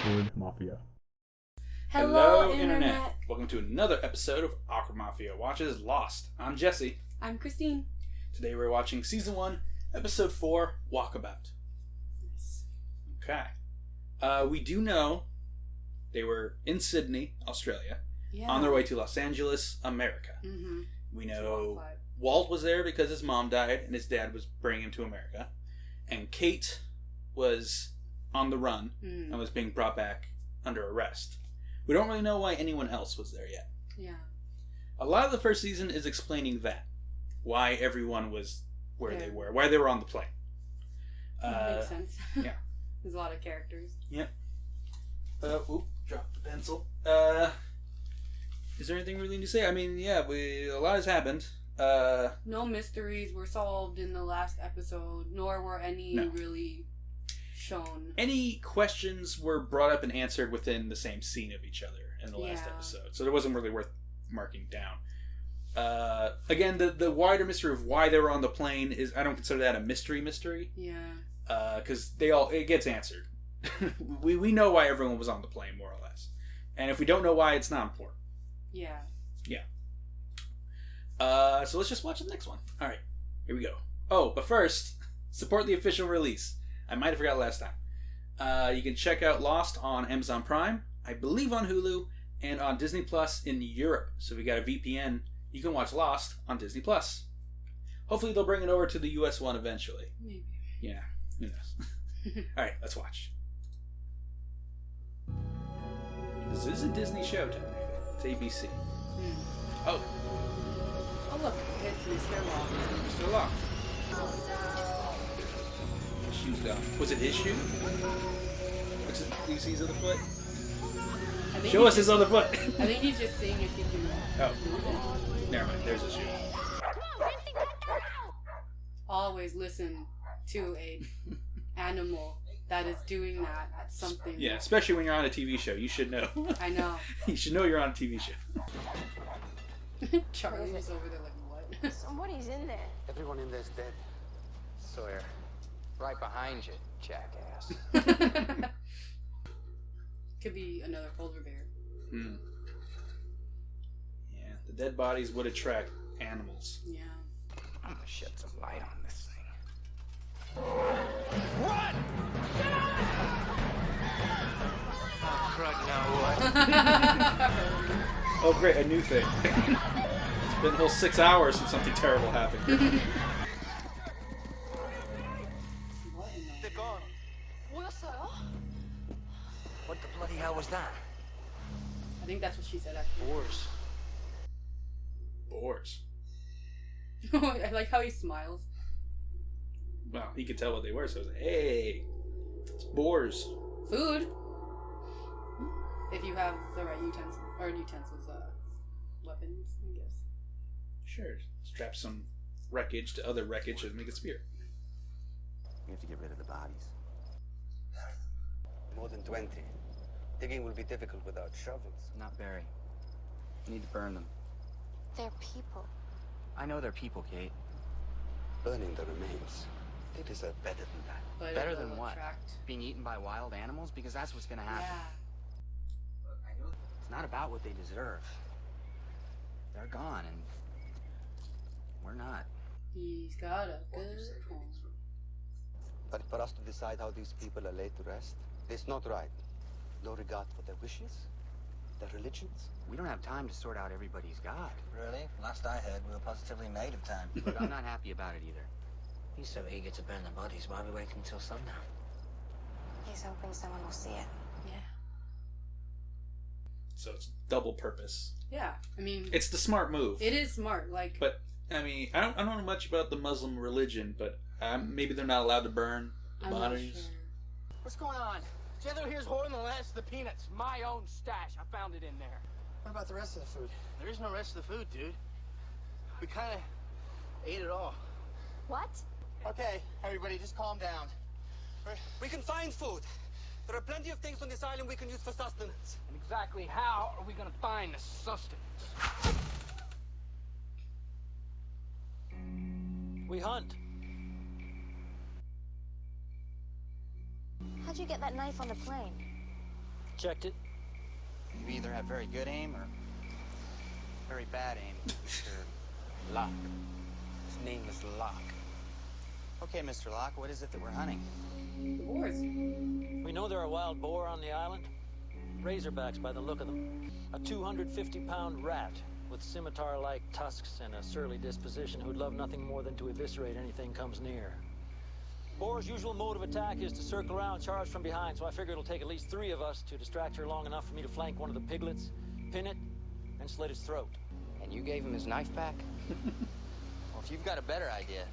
Awkward Mafia. Hello, Internet! Welcome to another episode of Awkward Mafia Watches Lost. I'm Jesse. I'm Kristine. Today we're watching Season 1, Episode 4, Walkabout. Yes. Okay. We do know they were in Sydney, Australia, Yeah. on their way to Los Angeles, America. Mm-hmm. We know Walt was there because his mom died and his dad was bringing him to America. And Kate was on the run and was being brought back under arrest. We don't really know why anyone else was there yet. Yeah. A lot of the first season is explaining that. Why everyone was where they were. Why they were on the plane. Makes sense. Yeah. There's a lot of characters. Yep. Drop the pencil. Is there anything really to say? I mean, yeah, a lot has happened. No mysteries were solved in the last episode, nor were any really shown. Any questions were brought up and answered within the same scene of each other in the last episode, so it wasn't really worth marking down. Again, the wider mystery of why they were on the plane is, I don't consider that a mystery. Yeah. Because it gets answered. we know why everyone was on the plane, more or less. And if we don't know why, it's not important. Yeah. Yeah. So let's just watch the next one. Alright, here we go. Oh, but first, support the official release. I might have forgot last time. You can check out Lost on Amazon Prime, I believe on Hulu, and on Disney Plus in Europe. So if you got a VPN, you can watch Lost on Disney Plus. Hopefully they'll bring it over to the US one eventually. Maybe. Yeah, who knows? Alright, let's watch. This is a Disney show, technically. It's ABC. Oh, look, it's Mr. Locke. Mr. Locke. His shoe's gone. Was it his shoe? What's it? Do you see his other foot? Show us his other foot. I think he's just seeing if he can. Oh. Never mind. There's his shoe. Always listen to a animal that is doing that at something. Yeah, especially when you're on a TV show. You should know. I know. You should know you're on a TV show. Charlie's over there like, what? Somebody's in there. Everyone in there's dead. Sawyer, right behind you, jackass. Could be another polar bear. Yeah, the dead bodies would attract animals. Yeah. I'm gonna shed some light on this thing. Run! Oh, crud, now what? Oh, great, a new thing. It's been a whole 6 hours since something terrible happened. They're gone. What the bloody hell was that? I think that's what she said, actually. Boars. I like how he smiles. Well, he could tell what they were, so I was like, hey, it's boars. Food. If you have the right utensils, weapons, I guess. Sure, strap some wreckage to other wreckage and make a spear. We have to get rid of the bodies. More than 20. Digging will be difficult without shovels. Not bury. We need to burn them. They're people. I know they're people, Kate. Burning the remains. They deserve better than that. But Better it than will what? attract- Being eaten by wild animals? Because that's what's gonna happen. Yeah. It's not about what they deserve. They're gone, and we're not. He's got a good point. But for us to decide how these people are laid to rest, it's not right. No regard for their wishes, their religions. We don't have time to sort out everybody's god. Really? Last I heard, we were positively made of time. Look, I'm not happy about it either. He's so eager to burn the bodies. Why are we waiting until sundown? He's hoping someone will see it. Yeah. So it's double purpose. Yeah. I mean, It's the smart move. it is smart. Like, But, I mean, I don't know much about the Muslim religion, but maybe they're not allowed to burn the I'm not bodies. sure. What's going on? Jethro here's hoarding the last of the peanuts. My own stash. I found it in there. What about the rest of the food? There is no rest of the food, dude. We kind of ate it all. What? Okay, everybody, just calm down. We can find food. There are plenty of things on this island we can use for sustenance. And exactly how are we going to find the sustenance? We hunt. How'd you get that knife on the plane? Checked it. You either have very good aim or very bad aim, Mr. Locke. His name is Locke. Okay, Mr. Locke, what is it that we're hunting? The boars. We know there are wild boar on the island. Razorbacks by the look of them. A 250-pound rat with scimitar-like tusks and a surly disposition who'd love nothing more than to eviscerate anything comes near. Boar's usual mode of attack is to circle around, charge from behind, so I figure it'll take at least 3 of us to distract her long enough for me to flank one of the piglets, pin it, and slit its throat. And you gave him his knife back? Well, if you've got a better idea.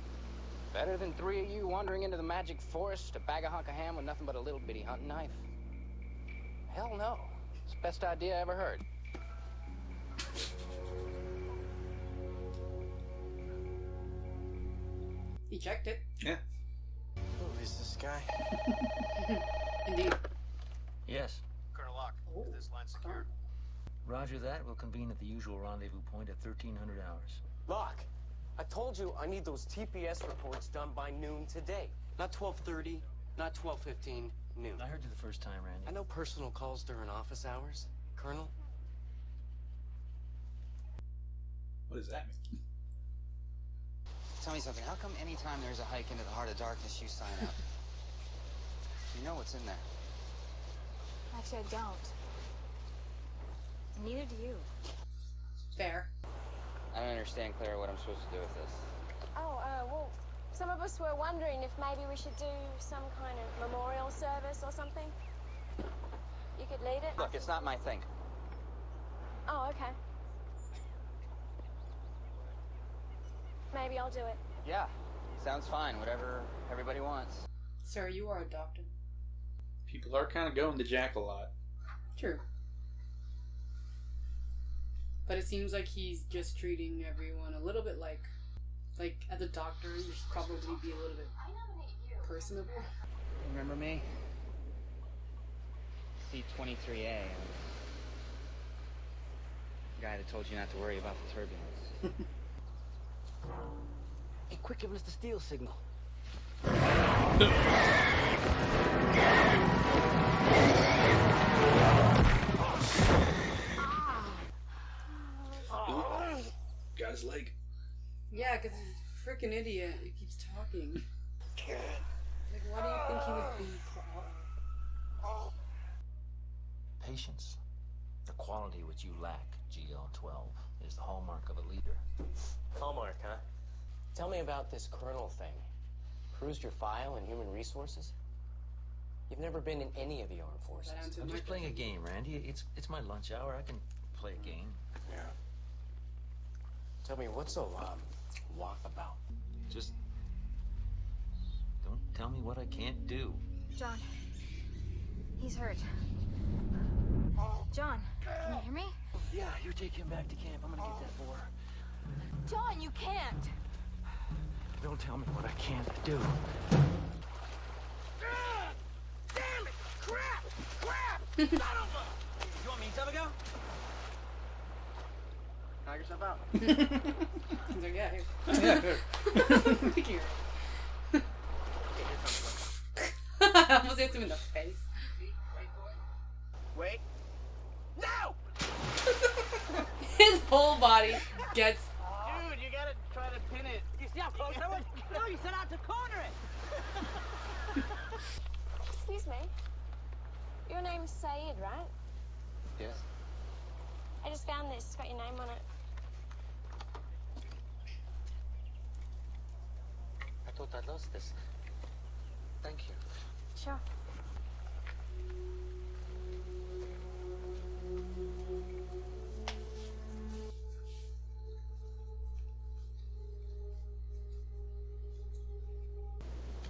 Better than 3 of you wandering into the magic forest to bag a hunk of ham with nothing but a little bitty hunting knife? Hell no. It's the best idea I ever heard. He checked it. Yeah. Who is this guy? Indeed. Yes. Colonel Locke, Oh. is this line secure? Roger that. We'll convene at the usual rendezvous point at 1300 hours. Locke, I told you I need those TPS reports done by noon today. Not 12:30, not 12:15, noon. I heard you the first time, Randy. I know personal calls during office hours, Colonel. What does that mean? Tell me something, how come anytime there's a hike into the heart of darkness, you sign up? You know what's in there. Actually, I don't. And neither do you. Fair. I don't understand, Clara, what I'm supposed to do with this. Oh, well, some of us were wondering if maybe we should do some kind of memorial service or something. You could lead it. Look, it's not my thing. Oh, okay. Maybe I'll do it. Yeah, sounds fine, whatever everybody wants. Sir, you are a doctor. People are kind of going to Jack a lot. True. But it seems like he's just treating everyone a little bit like as a doctor, you should probably be a little bit personable. Remember me? C-23A. The guy that told you not to worry about the turbulence. Hey, quick, give us the steal signal. Got his leg. Yeah, because he's a freaking idiot. He keeps talking. Like, why do you think he was being called? Patience. The quality which you lack, GL-12, is the hallmark of a leader. Hallmark, huh? Tell me about this Colonel thing. Cruised your file in human resources? You've never been in any of the armed forces. I'm just playing a game, Randy. It's my lunch hour. I can play a game. Yeah. Tell me, what's a walkabout? Just don't tell me what I can't do. John. He's hurt. John, can you hear me? Yeah, you take him back to camp. I'm gonna get that for her. John, you can't. Don't tell me what I can't do. Damn it! Crap! Son of a... You want me to have a go? Knock yourself out. He's like, yeah, here. Here. Okay, here comes one. I almost hit him in the face. Wait. No! His whole body gets... Dude, you gotta try to pin it. You see how close I was? No, you set out to corner it. Excuse me. Your name's Saeed, right? Yes? I just found this. It's got your name on it. I thought I'd lost this. Thank you. Sure.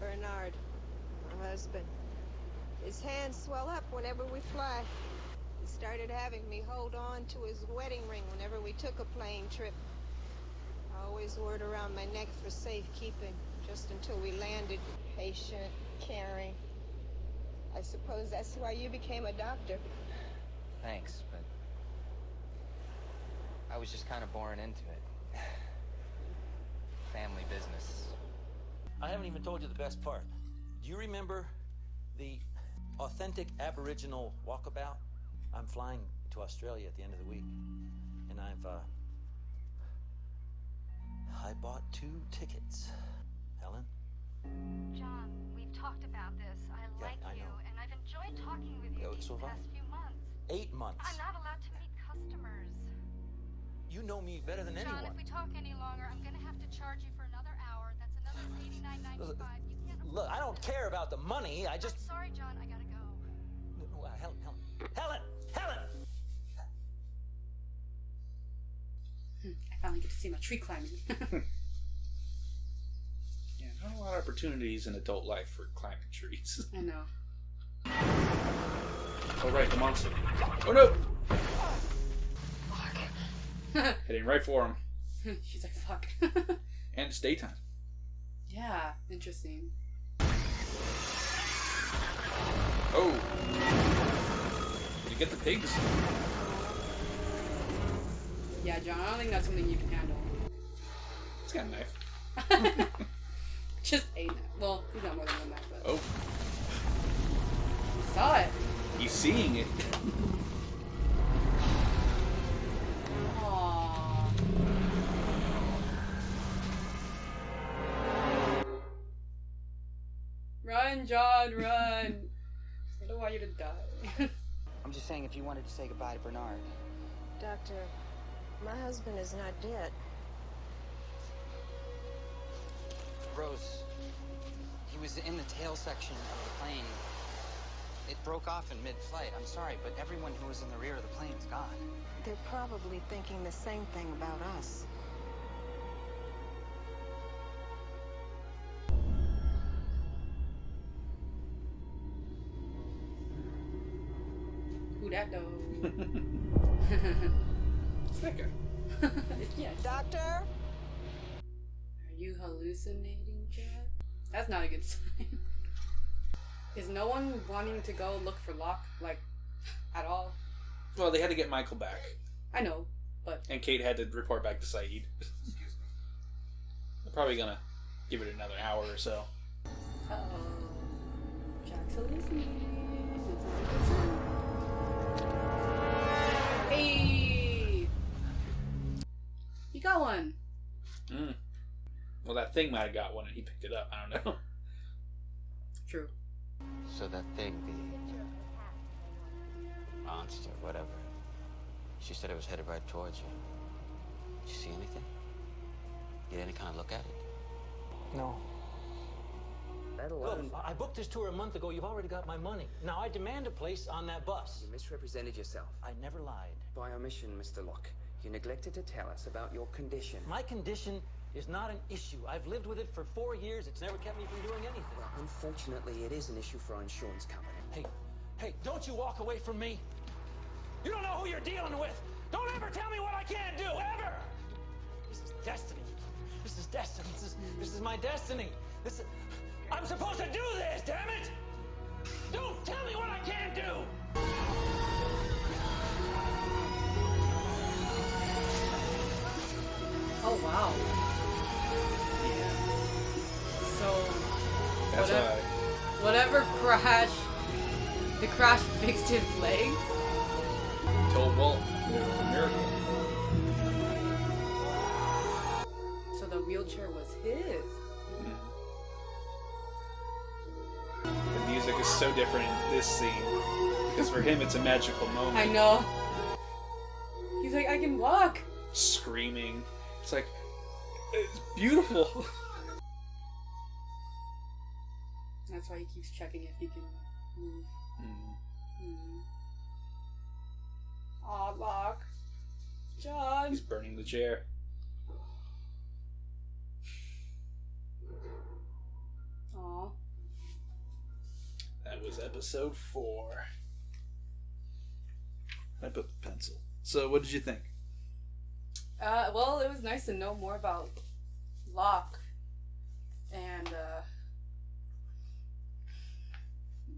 Bernard, my husband. His hands swell up whenever we fly. He started having me hold on to his wedding ring whenever we took a plane trip. I always wore it around my neck for safekeeping, just until we landed. Patient, caring. I suppose that's why you became a doctor. Thanks, but I was just kind of born into it. Family business. I haven't even told you the best part. Do you remember the authentic Aboriginal Walkabout. I'm flying to Australia at the end of the week, and I bought 2 tickets. Helen? John, we've talked about this. I like I you, know. and I've enjoyed talking with you these So have I. past few months. 8 months. I'm not allowed to meet customers. You know me better than John, anyone. if we talk any longer, I'm gonna have to charge you for another hour. That's another $89.95. You can't. Look, I don't care about the money. I just. I'm sorry, John. I gotta go. Helen! I finally get to see my tree climbing. Yeah, not a lot of opportunities in adult life for climbing trees. I know. Oh, right, the monster. Oh, no! Heading right for him. She's like, fuck. And it's daytime. Yeah, interesting. Oh! Did you get the pigs? Yeah, John, I don't think that's something you can handle. He's got a knife. Just a knife. Well, he's not more than one knife, but... Oh. He saw it. He's seeing it. Aww. Run, John, run. I don't want you to die. I'm just saying if you wanted to say goodbye to Bernard. Doctor, my husband is not dead. Rose, he was in the tail section of the plane. It broke off in mid-flight. I'm sorry, but everyone who was in the rear of the plane is gone. They're probably thinking the same thing about us. Who that though? It's that guy. Yes. Doctor? Are you hallucinating, Jack? That's not a good sign. Is no one wanting to go look for Locke, like, at all? Well, they had to get Michael back. I know, but... And Kate had to report back to Saeed. They're probably gonna give it another hour or so. Uh-oh. Jack's hallucinating. Hey! You got one. Well, that thing might have got one and he picked it up. I don't know. True. So that thing, the monster, whatever, she said it was headed right towards you. Did you see anything? Get any kind of look at it? No. Look, I booked this tour a month ago. You've already got my money. Now I demand a place on that bus. You misrepresented yourself. I never lied. By omission, Mr. Locke. You neglected to tell us about your condition. My condition is not an issue. I've lived with it for 4 years. It's never kept me from doing anything. Well, unfortunately, it is an issue for our insurance company. Hey, don't you walk away from me. You don't know who you're dealing with. Don't ever tell me what I can't do, ever. This is destiny. This is destiny. This is my destiny. I'm supposed to do this, damn it! Don't tell me what I can't do! Oh, wow. Yeah. So, That's whatever crash, the crash fixed his legs? told Walt it was a miracle. So the wheelchair was his. The music is so different in this scene. Because for him, it's a magical moment. I know. He's like, I can walk. Screaming. It's like, it's beautiful. That's why he keeps checking if he can move. Aw, Locke. John. He's burning the chair. Aw. That was episode 4. I put the pencil. So, what did you think? Well, it was nice to know more about Locke. And,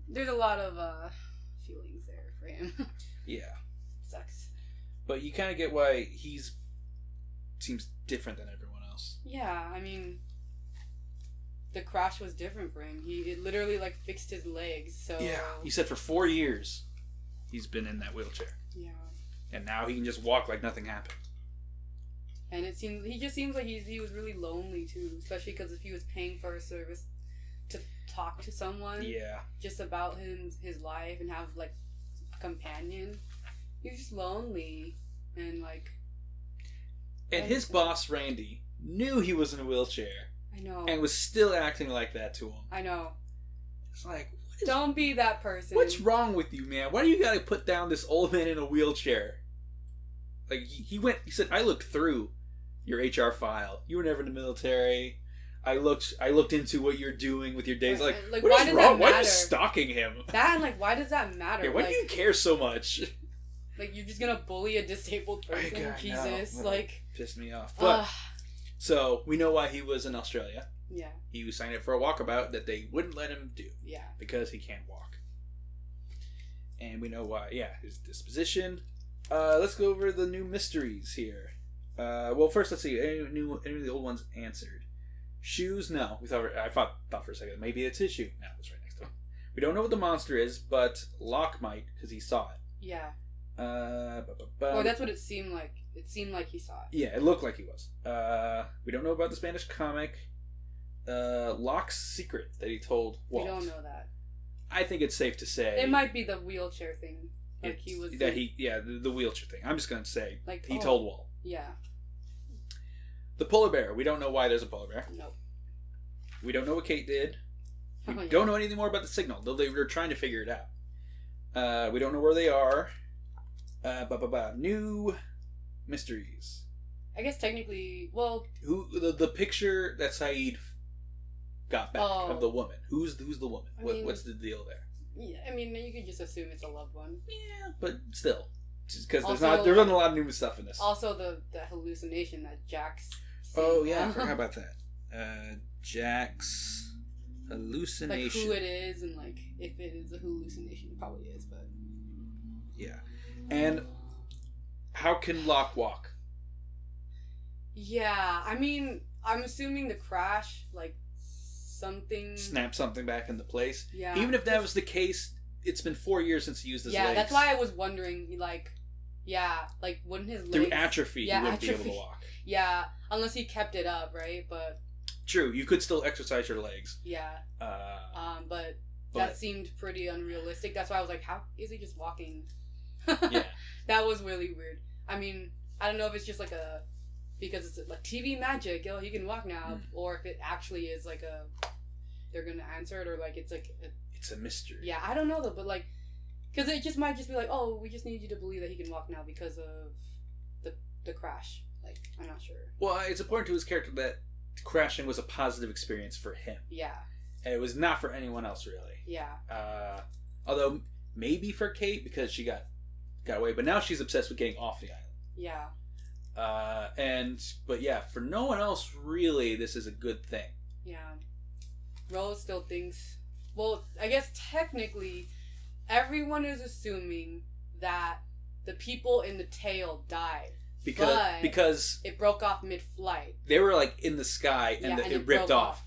there's a lot of, feelings there for him. Yeah. Sucks. But you kind of get why seems different than everyone else. Yeah, I mean, the crash was different for him. It literally like fixed his legs. So yeah, he said for 4 years he's been in that wheelchair. Yeah. And now he can just walk like nothing happened. And he just seems like he was really lonely too, especially because if he was paying for a service to talk to someone, just about his life and have like a companion, he was just lonely and like. And his boss Randy knew he was in a wheelchair. I know. And was still acting like that to him. I know. It's like, don't be that person. What's wrong with you, man? Why do you gotta put down this old man in a wheelchair? Like, he said, I looked through your HR file. You were never in the military. I looked into what you're doing with your days. Like what why is does wrong? that Why are matter? you stalking him? That and like, why does that matter? Yeah, why do you care so much? Like, you're just gonna bully a disabled person? Jesus, no. like... Pissed me off. But, so, we know why he was in Australia. Yeah. He was signed up for a walkabout that they wouldn't let him do. Yeah. Because he can't walk. And we know why. Yeah, his disposition. Let's go over the new mysteries here. Well, first, let's see. Any of the old ones answered? Shoes? No. I thought for a second, maybe it's his shoe. No, it's right next to him. We don't know what the monster is, but Locke might, because he saw it. Yeah. Well, that's what it seemed like. It seemed like he saw it. Yeah, it looked like he was. We don't know about the Spanish comic. Locke's secret that he told Walt. We don't know that. I think it's safe to say it might be the wheelchair thing. Like he was the wheelchair thing. I'm just gonna say like he told Walt. Yeah. The polar bear. We don't know why there's a polar bear. Nope. We don't know what Kate did. We don't know anything more about the signal, though they were trying to figure it out. We don't know where they are. New mysteries. I guess technically, well, who the picture that Saeed got back of the woman? Who's the woman? What's the deal there? Yeah, I mean, you could just assume it's a loved one. Yeah, but still, because there's not a lot of new stuff in this. Also, the hallucination that Jack's. Oh yeah, I forgot about that. Jack's hallucination. Like who it is, and like if it is a hallucination, it probably is, but. Yeah, and how can Locke walk? Yeah, I mean, I'm assuming the crash, like, something... Snap something back into place? Yeah. Even if that was the case, it's been 4 years since he used his legs. Yeah, that's why I was wondering, like, wouldn't his legs... Through atrophy, he wouldn't be able to walk. Yeah, unless he kept it up, right? But... True, you could still exercise your legs. Yeah. But that seemed pretty unrealistic. That's why I was like, how is he just walking? Yeah. That was really weird. I mean, I don't know if it's just like because it's like TV magic, he can walk now, or if it actually is like they're gonna answer it, or like it's like it's a mystery. Yeah, I don't know though, but like, because it just might just be like, oh, we just need you to believe that he can walk now because of the crash. Like, I'm not sure. Well, it's important to his character that crashing was a positive experience for him. Yeah. And it was not for anyone else really. Yeah. Although maybe for Kate because she got away, but now she's obsessed with getting off the island. Yeah. But yeah, for no one else really, this is a good thing. Yeah. Rose still thinks, well, I guess technically, everyone is assuming that the people in the tail died. Because it broke off mid-flight. They were like in the sky and it ripped off.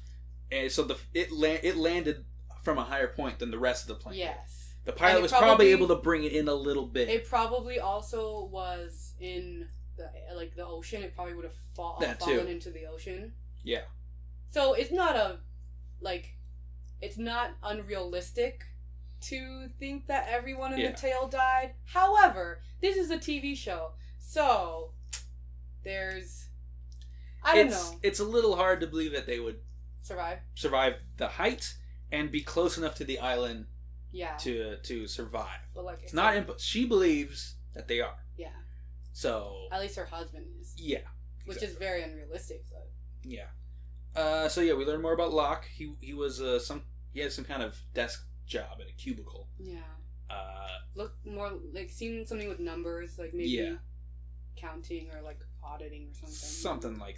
And so it landed from a higher point than the rest of the plane. Yes. The pilot was probably able to bring it in a little bit. It probably also was in the ocean. It probably would have fallen into the ocean. Yeah. So it's not it's not unrealistic to think that everyone in the tail died. However, this is a TV show, so I don't know. It's a little hard to believe that they would survive the height and be close enough to the island. Yeah. To survive. But like it's not she believes that they are. Yeah. So at least her husband is. Yeah. Which is very unrealistic, but yeah. So yeah, we learn more about Locke. He was he had some kind of desk job at a cubicle. Yeah. Looked more like seemed something with numbers, like maybe counting or like auditing or something. Something like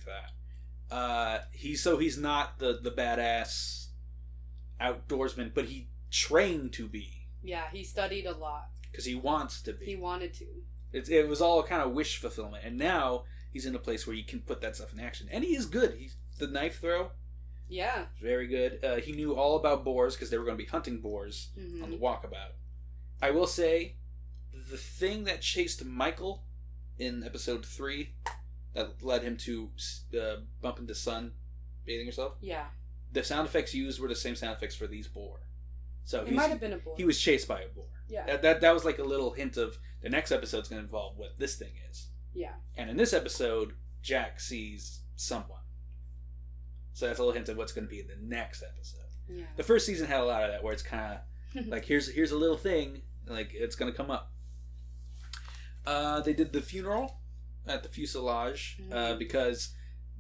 that. He's not the badass outdoorsman, but he trained to be. Yeah, he studied a lot. Because he wants to be. He wanted to. It was all kind of wish fulfillment, and now he's in a place where he can put that stuff in action, and he is good. The knife throw, Yeah. Very good. He knew all about boars because they were going to be hunting boars on the Walkabout. I will say, the thing that chased Michael in episode 3 that led him to bump into Sun bathing herself. Yeah. The sound effects used were the same sound effects for these boar. So it might have been a boar. He was chased by a boar. Yeah. That was like a little hint of the next episode's going to involve what this thing is. Yeah. And in this episode, Jack sees someone. So that's a little hint of what's going to be in the next episode. Yeah. The first season had a lot of that, where it's kind of like here's a little thing, like it's going to come up. They did the funeral at the fuselage because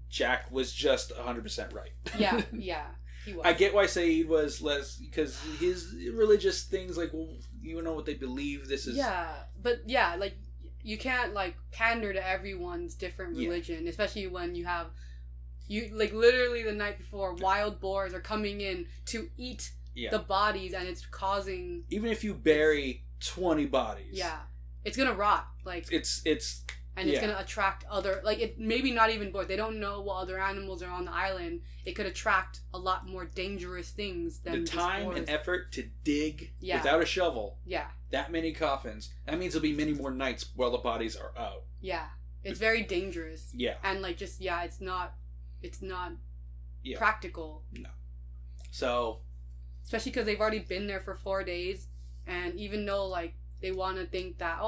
Jack was just 100% right. Yeah, yeah, he was. I get why Saeed was less, because his religious things, like, well, you know what they believe. This is but like you can't like pander to everyone's different religion, especially when you have. Like literally the night before, wild boars are coming in to eat the bodies, and it's causing. Even if you bury 20 bodies, it's gonna rot. Like it's gonna attract other maybe not even boars. They don't know what other animals are on the island. It could attract a lot more dangerous things than the time and effort to dig without a shovel. Yeah, that many coffins. That means there'll be many more nights while the bodies are out. Yeah, it's very dangerous. Yeah, and it's not practical. No. So, especially because they've already been there for 4 days, and even though like they want to think that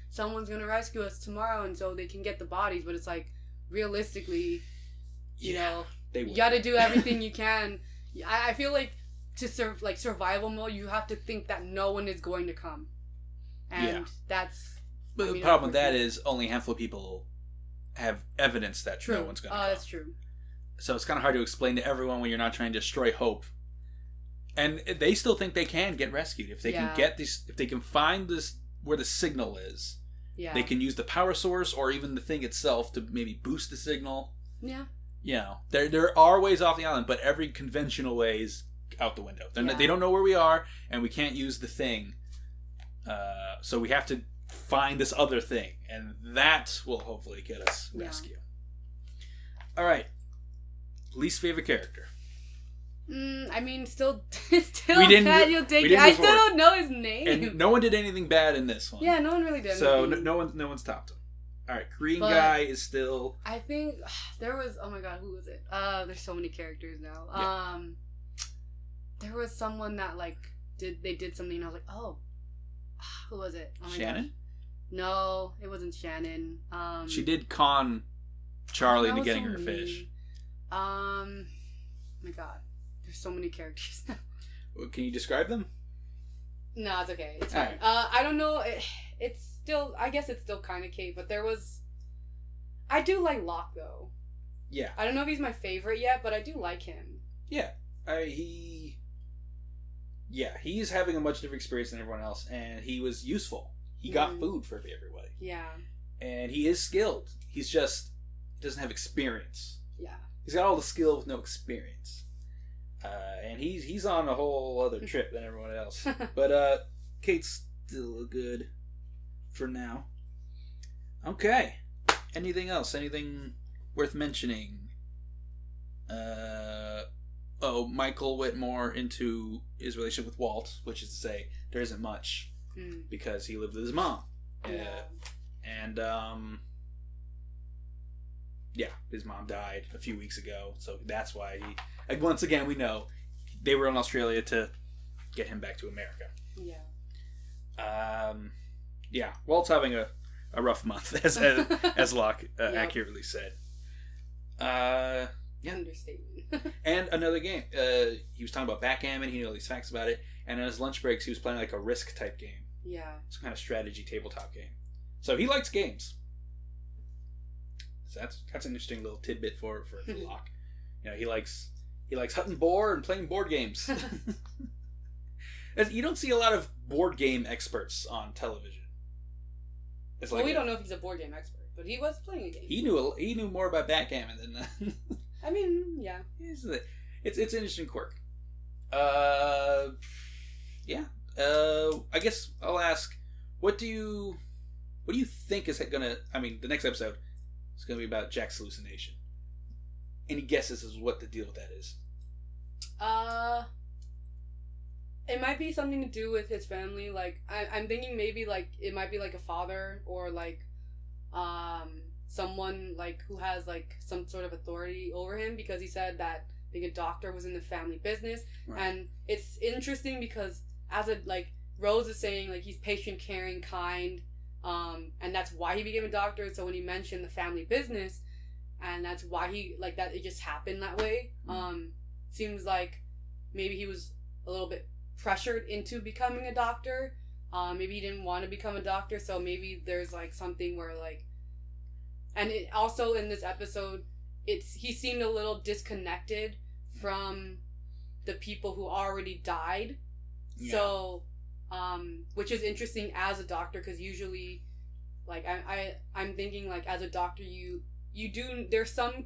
someone's gonna rescue us tomorrow, and so they can get the bodies, but it's like realistically, you know, you got to do everything you can. I feel like to survival mode, you have to think that no one is going to come, and that's. But the problem with that is only a handful of people have evidence that no one's going to come. That's true. So it's kind of hard to explain to everyone when you're not trying to destroy hope. And they still think they can get rescued if they can get this. If they can find this where the signal is, they can use the power source or even the thing itself to maybe boost the signal. Yeah. You know, there are ways off the island, but every conventional way is out the window. They don't know where we are, and we can't use the thing. So we have to find this other thing, and that will hopefully get us rescue. All right, least favorite character. I mean, still bad. You'll take it. I still don't know his name. And no one did anything bad in this one. Yeah, no one really did. So no one's topped him. All right, green guy is still. I think there was. Oh my god, who was it? There's so many characters now. Yeah. There was someone that did something, and I was like, oh, who was it? Oh my Shannon? gosh. No, it wasn't Shannon. She did con Charlie into getting her fish. Oh my god, there's so many characters now. Can you describe them? No, it's okay. It's fine. Right. I don't know. It's still. I guess it's still kind of Kate, but there was. I do like Locke though. Yeah. I don't know if he's my favorite yet, but I do like him. Yeah. He's having a much different experience than everyone else, and he was useful. He got food for everybody. Yeah. And he is skilled. He's just doesn't have experience. Yeah. He's got all the skill with no experience. And he's on a whole other trip than everyone else. But Kate's still good for now. Okay. Anything else? Anything worth mentioning? Michael went more into his relationship with Walt, which is to say, there isn't much because he lived with his mom. And his mom died a few weeks ago, so that's why once again, we know they were in Australia to get him back to America. Yeah. Walt's having a rough month, as Locke accurately said. Understatement. And another game. He was talking about backgammon. He knew all these facts about it. And in his lunch breaks, he was playing like a Risk type game. Yeah. Some kind of strategy tabletop game. So he likes games. So that's an interesting little tidbit for Locke. You know, he likes hunting boar and playing board games. You don't see a lot of board game experts on television. We don't know if he's a board game expert, but he was playing a game. He knew more about backgammon than. I mean, yeah. It's an interesting quirk. I guess I'll ask, what do you think is gonna? I mean, the next episode is gonna be about Jack's hallucination. Any guesses as to what the deal with that is? It might be something to do with his family. Like, I'm thinking maybe, like, it might be, like, a father or, like, someone, like, who has, like, some sort of authority over him, because he said that being a doctor was in the family business. Right. And it's interesting because as a, like, Rose is saying, like, he's patient, caring, kind, and that's why he became a doctor. So when he mentioned the family business, and that's why he, like, that it just happened that way, seems like maybe he was a little bit pressured into becoming a doctor. Maybe he didn't want to become a doctor, so maybe there's, like, something where, like, and it also in this episode, he seemed a little disconnected from the people who already died. Yeah. So, which is interesting as a doctor, because usually, like, I'm thinking, like, as a doctor, you do, there's some,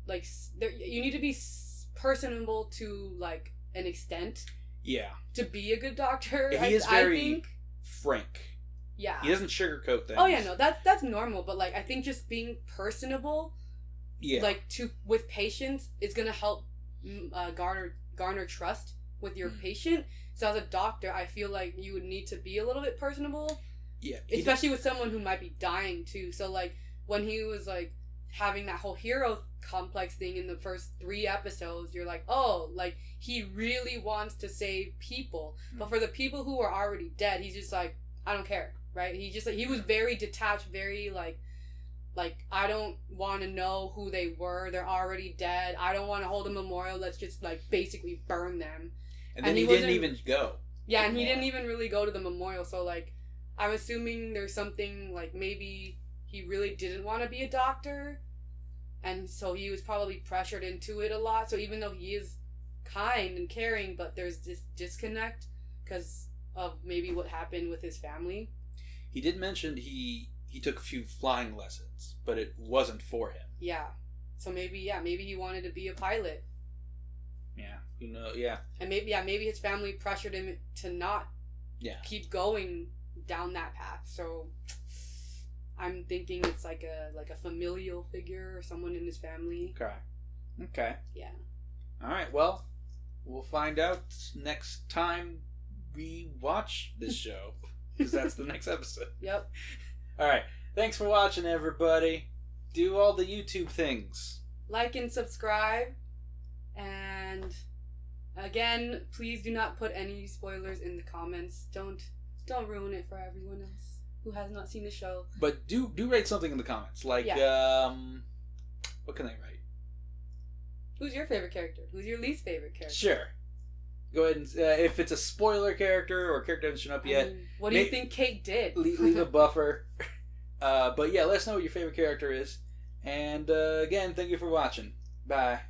like, you need to be personable to, like, an extent. Yeah. To be a good doctor. He is very frank. Yeah. He doesn't sugarcoat things. Oh yeah, no, that's normal, but, like, I think just being personable, like, with patients is gonna help garner trust with your patient. So as a doctor, I feel like you would need to be a little bit personable. Yeah. Especially with someone who might be dying too. So, like, when he was, like, having that whole hero complex thing in the first 3 episodes, you're like, oh, like, he really wants to save people. But for the people who are already dead, he's just like, I don't care, right? He just, like, he was very detached, very, like, I don't want to know who they were. They're already dead. I don't want to hold a memorial. Let's just, like, basically burn them. And then he didn't even go. Yeah, and he didn't even really go to the memorial. So, like, I'm assuming there's something, like, maybe he really didn't want to be a doctor. And so he was probably pressured into it a lot. So even though he is kind and caring, but there's this disconnect because of maybe what happened with his family. He did mention he took a few flying lessons, but it wasn't for him. Yeah. So maybe he wanted to be a pilot. Yeah. You know, yeah. And maybe his family pressured him to not keep going down that path. So I'm thinking it's like a familial figure or someone in his family. Okay. Yeah. All right. Well, we'll find out next time we watch this show, because that's the next episode. Yep. All right. Thanks for watching, everybody. Do all the YouTube things. Like and subscribe. And again, please do not put any spoilers in the comments. Don't ruin it for everyone else who has not seen the show. But do write something in the comments. Like, what can they write? Who's your favorite character? Who's your least favorite character? Sure. Go ahead and, if it's a spoiler character or a character that hasn't shown up yet. What do you think Kate did? Leave a buffer. But yeah, let us know what your favorite character is. And again, thank you for watching. Bye.